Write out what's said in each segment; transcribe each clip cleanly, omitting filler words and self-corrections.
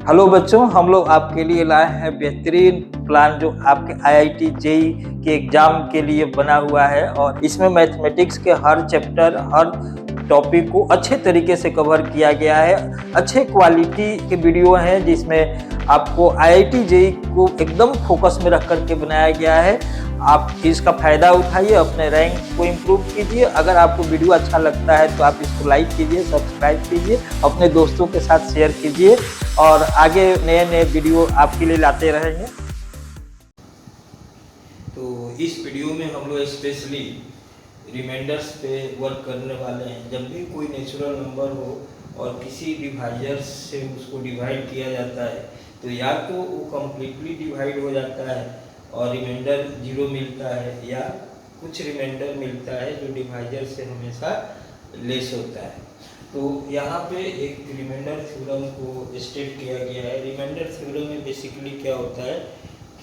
Hello बच्चों, हम लोग आपके लिए लाए हैं बेहतरीन प्लान जो आपके आईआईटी जेईई के एग्जाम के लिए बना हुआ है। और इसमें मैथमेटिक्स के हर चैप्टर, हर टॉपिक को अच्छे तरीके से कवर किया गया है। अच्छे क्वालिटी के वीडियो हैं जिसमें आपको आईआईटी जेईई को एकदम फोकस में रख करके बनाया गया है। आप इसका फ़ायदा उठाइए, अपने रैंक को इम्प्रूव कीजिए। अगर आपको वीडियो अच्छा लगता है तो आप इसको लाइक कीजिए, सब्सक्राइब कीजिए, अपने दोस्तों के साथ शेयर कीजिए और आगे नए नए वीडियो आपके लिए लाते रहेंगे। तो इस वीडियो में हम लोग स्पेशली रिमाइंडर्स पे वर्क करने वाले हैं। जब भी कोई नेचुरल नंबर हो और किसी डिवाइजर से उसको डिवाइड किया जाता है तो या तो वो कम्प्लीटली डिवाइड हो जाता है और रिमाइंडर 0 मिलता है, या कुछ रिमाइंडर मिलता है जो डिवाइजर से हमेशा लेस होता है। तो यहाँ पे एक रिमाइंडर थ्योरम को स्टेट किया गया है। रिमाइंडर थ्योरम में बेसिकली क्या होता है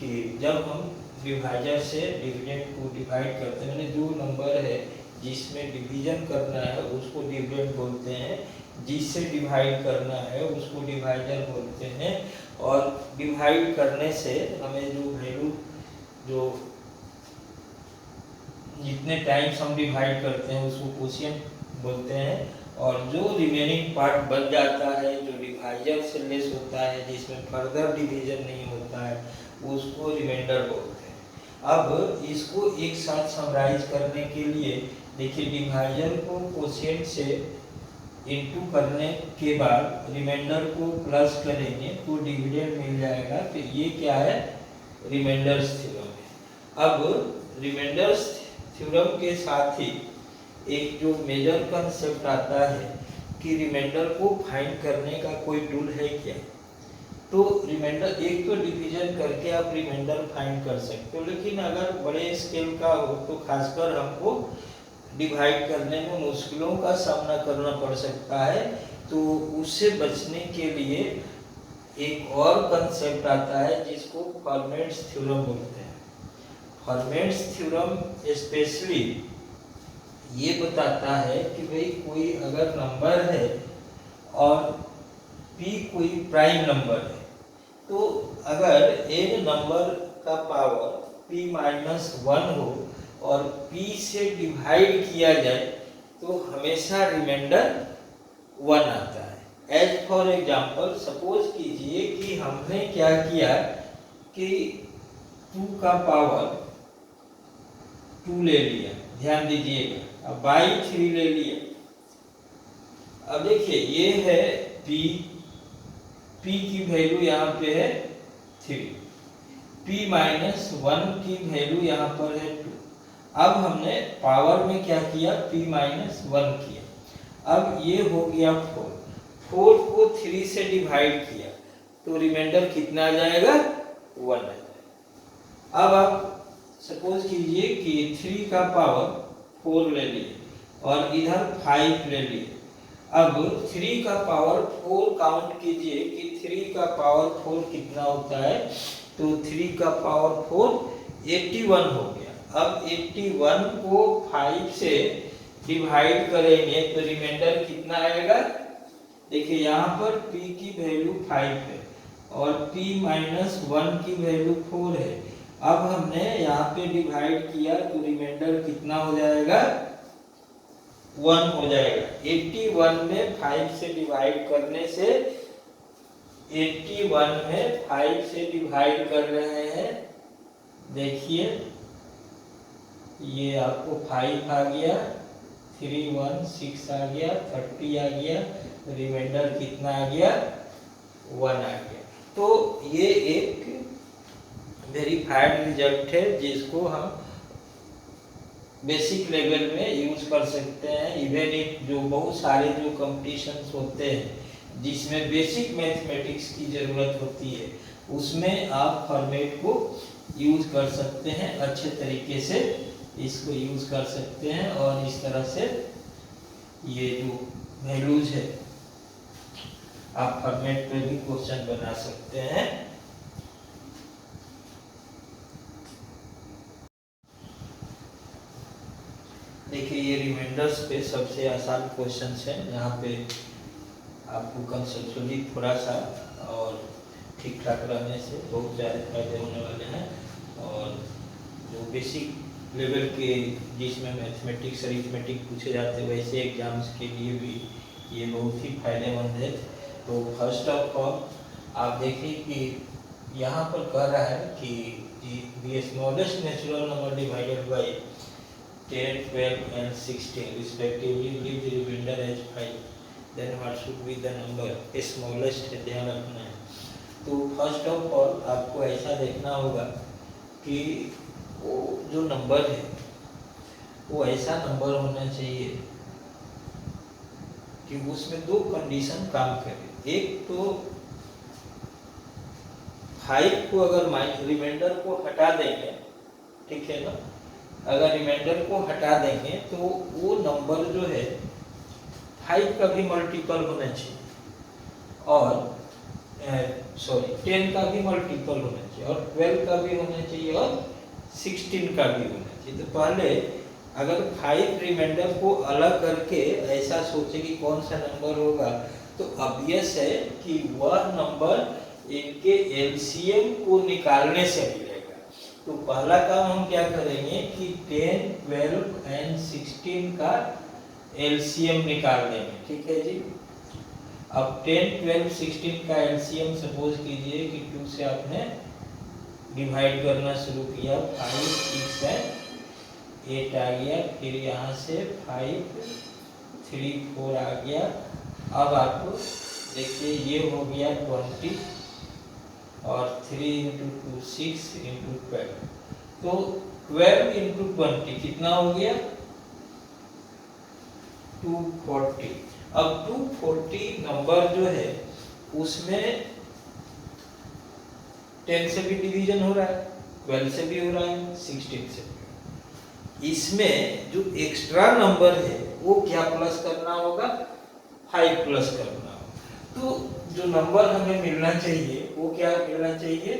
कि जब हम डिवाइजर से डिविडेंड को डिवाइड करते हैं, मैंने जो नंबर है जिसमें डिवीजन करना है उसको डिविडेंड बोलते हैं, जिससे डिवाइड करना है उसको डिवाइजर बोलते हैं। और डिवाइड करने से हमें जो वैल्यू, जो जितने टाइम्स हम डिवाइड करते हैं उसको कोशिएंट बोलते हैं। और जो रिमेनिंग पार्ट बच जाता है, जो डिवाइजर से लेस होता है, जिसमें फर्दर डिवीजन नहीं होता है, उसको रिमाइंडर बोलते हैं। अब इसको एक साथ समराइज करने के लिए देखिए, डिवाइजर को कोशिएंट से इनटू करने के बाद रिमाइंडर को प्लस करेंगे तो डिविडेंड मिल जाएगा। तो ये क्या है, रिमाइंडर्स थ्योरम है। अब रिमाइंडर्स थ्योरम के साथ ही एक जो मेजर कंसेप्ट आता है कि रिमाइंडर को फाइंड करने का कोई टूल है क्या। तो रिमाइंडर एक तो डिवीजन करके आप रिमाइंडर फाइंड कर सकते हो, लेकिन अगर बड़े स्केल का हो तो खासकर हमको डिवाइड करने में मुश्किलों का सामना करना पड़ सकता है। तो उससे बचने के लिए एक और कंसेप्ट आता है जिसको फॉर्मेट्स थ्योरम बोलते हैं। फॉर्मेट्स थ्योरम स्पेशली ये बताता है कि भाई कोई अगर नंबर है और p कोई प्राइम नंबर है, तो अगर n नंबर का पावर p-1 हो और p से डिवाइड किया जाए तो हमेशा रिमाइंडर 1 आता है। एज फॉर एग्जाम्पल सपोज कीजिए कि हमने क्या किया कि 2 का पावर 2 ले लिया, ध्यान दीजिएगा, अब बाई 3 ले लिया। अब देखिए ये है p की वैल्यू यहाँ पे है 3, p-1 की वैल्यू यहाँ पर है 2। अब हमने पावर में क्या किया, p-1 किया। अब ये हो गया 4 को 3 से डिवाइड किया तो रिमाइंडर कितना आ जाएगा, 1 आ जाएगा। अब आप सपोज कीजिए कि 3 का पावर 4 ले लिए और इधर 5 ले लिए। अब 3 का पावर 4 काउंट कीजिए कि 3 का पावर 4 कितना होता है, तो 3 का पावर 4 81 हो गया। अब 81 को 5 से डिवाइड करेंगे तो रिमाइंडर कितना आएगा, देखिए यहाँ पर p की वैल्यू 5 है और p-1 की वैल्यू 4 है। अब हमने यहाँ पे डिवाइड किया तो रिमाइंडर कितना हो जाएगा, 1 हो जाएगा। 81 में 5 से डिवाइड करने से, 81 में 5 से डिवाइड कर रहे हैं, देखिए ये आपको 5 आ गया, 3 1 6 आ गया, 30 आ गया, रिमाइंडर कितना आ गया, 1 आ गया। तो ये एक वेरीफाइड रिजल्ट है जिसको हम बेसिक लेवल में यूज कर सकते हैं। इवन एक जो बहुत सारे जो कंपटीशंस होते हैं जिसमें बेसिक मैथमेटिक्स की ज़रूरत होती है, उसमें आप फॉर्मेट को यूज कर सकते हैं, अच्छे तरीके से इसको यूज कर सकते हैं और इस तरह से ये जो वैल्यूज है आप फॉर्मेट पे भी क्वेश्चन बना सकते हैं। देखिए ये रिमाइंडर्स पे सबसे आसान क्वेश्चन है। यहाँ पे आपको कंसेप्चुअली थोड़ा सा और ठीक ठाक रहने से बहुत ज़्यादा फायदे होने वाले हैं। और जो बेसिक लेवल के जिसमें मैथमेटिक्स अरिथमेटिक पूछे जाते हैं वैसे एग्जाम्स के लिए भी ये बहुत ही फायदेमंद है। तो फर्स्ट ऑफ ऑल आप देखिए कि यहाँ पर कह रहा है कि the smallest natural number divided by 10, 12 and 16 respectively give the remainder as 5, then what should be the number smallest है, ध्यान रखना है। तो फर्स्ट ऑफ ऑल आपको ऐसा देखना होगा कि वो जो नंबर है वो ऐसा नंबर होना चाहिए कि उसमें दो कंडीशन काम करे। एक तो 5 को अगर रिमाइंडर को हटा देंगे, ठीक है ना, अगर रिमाइंडर को हटा देंगे तो वो नंबर जो है 5 का भी मल्टीपल होना चाहिए और 10 का भी मल्टीपल होना चाहिए और 12 का भी होना चाहिए और 16 का भी होना चाहिए। तो पहले अगर 5 रिमाइंडर को अलग करके ऐसा सोचे कि कौन सा नंबर होगा तो ऑब्वियस है कि वह नंबर इनके एलसीएम को निकालने से मिलेगा। तो पहला काम हम क्या करेंगे कि 10, 12 एंड 16 का एलसीएम निकाल देंगे, ठीक है जी। अब 10, 12, 16 का एलसीएम सपोज कीजिए कि 2 से आपने डिवाइड करना शुरू किया, 5, 6 एंड 8 आ गया, फिर यहाँ से 5, 3, 4 आ गया। अब आपको देखिए ये हो गया 20 और 3 × 2 6 × 12, तो 12 × 20 कितना हो गया 240। अब 240 नंबर जो है उसमें 10 से भी डिवीजन हो रहा है, 12 से भी हो रहा है, 16 से भी। इसमें जो एक्स्ट्रा नंबर है वो क्या प्लस करना होगा, 5 प्लस करना होगा। तो जो नंबर हमें मिलना चाहिए वो क्या मिलना चाहिए,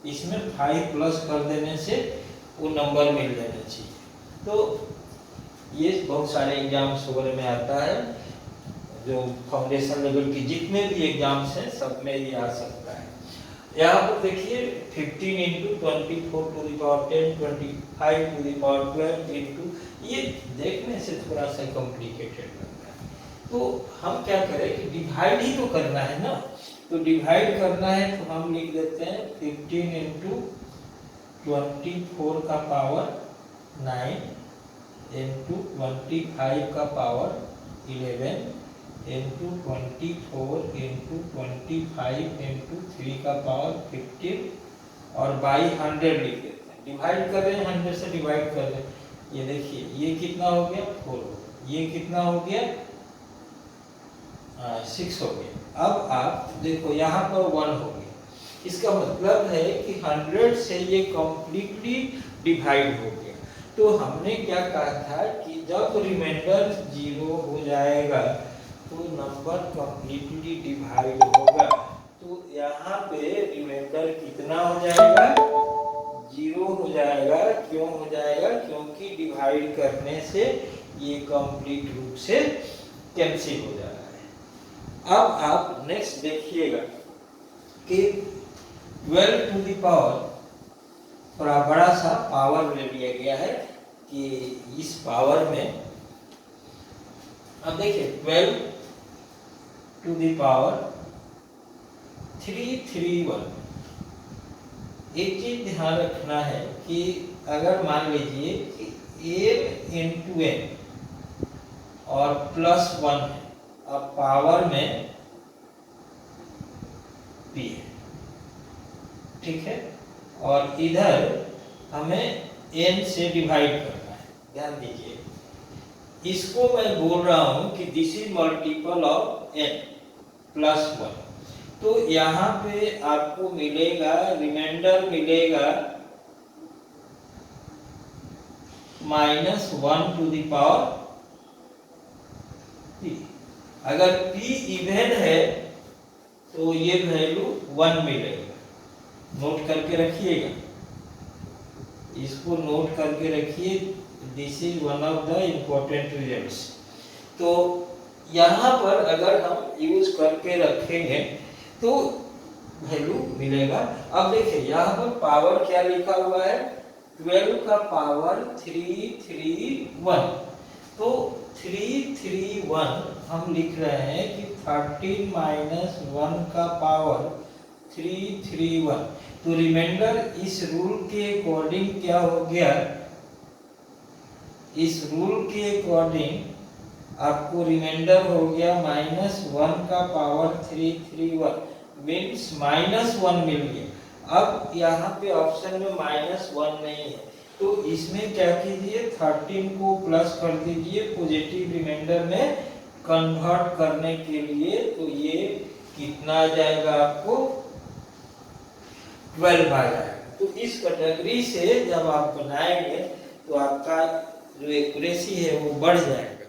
इसमें 5 प्लस कर देने से वो नंबर मिल जाना चाहिए। तो ये बहुत सारे एग्जाम्स वगैरह में आता है, जो फाउंडेशन लेवल की जितने भी एग्जाम्स हैं सब में ये आ सकता है। यहाँ पर देखिए 15 × 24 to the power 10, 25 to the power 12 into, ये देखने से थोड़ा सा कॉम्प्लिकेटेड लगता है। तो हम क्या करें कि डिवाइड ही तो करना है ना, तो डिवाइड करना है तो हम लिख देते हैं 15 × 24 का पावर 9 इंटू 25 का पावर 11 इंटू 24 इंटू 25 इंटू 3 का पावर 15 और बाई 100 लिख देते हैं। डिवाइड कर रहे हैं, 100 से डिवाइड कर रहे हैं। ये देखिए ये कितना हो गया 4, ये कितना हो गया 6 हो गया। अब आप देखो यहाँ पर 1 हो गया, इसका मतलब है कि 100 से ये कम्प्लीटली डिवाइड हो गया। तो हमने क्या कहा था कि जब रिमाइंडर 0 हो जाएगा तो नंबर कम्प्लीटली डिवाइड होगा। तो यहाँ पे रिमाइंडर कितना हो जाएगा, 0 हो जाएगा। क्यों हो जाएगा, क्योंकि डिवाइड करने से ये कंप्लीट रूप से कैंसिल हो जा रहा है। अब आप नेक्स्ट देखिएगा कि 12 टू द पावर, थोड़ा बड़ा सा पावर ले लिया गया है कि इस पावर में अब देखिए 12 टू द पावर 331। एक चीज ध्यान रखना है कि अगर मान लीजिए कि m इंटू n और +1 है, अब पावर में p है, ठीक है, और इधर हमें n से डिवाइड करना है। ध्यान दीजिए, इसको मैं बोल रहा हूं कि this is multiple of n +1। तो यहाँ पे आपको मिलेगा, रिमाइंडर मिलेगा -1 टू द पावर p। अगर p इवन है तो ये वैल्यू 1 मिलेगा। नोट करके रखिएगा, इसको नोट करके रखिए, this is one of the important results. तो यहाँ पर अगर हम यूज करके रखेंगे तो वैल्यू मिलेगा। अब देखिए यहाँ पर पावर क्या लिखा हुआ है, 12 का पावर 331। तो 331 हम लिख रहे हैं कि 13 माइनस 1 का पावर 331। तो रिमाइंडर इस रूल के अकॉर्डिंग क्या हो गया, इस रूल के अकॉर्डिंग आपको रिमाइंडर हो गया -1 का पावर 331, मीन्स -1 मिल गया। अब यहाँ पे ऑप्शन में -1 नहीं है, तो इसमें क्या कीजिए, 13 को प्लस कर दीजिए पॉजिटिव रिमाइंडर में कन्वर्ट करने के लिए। तो ये कितना आ जाएगा आपको, 12 आ जाएगा। तो इस कैटेगरी से जब आप बनाएंगे तो आपका जो एक्यूरेसी है वो बढ़ जाएगा।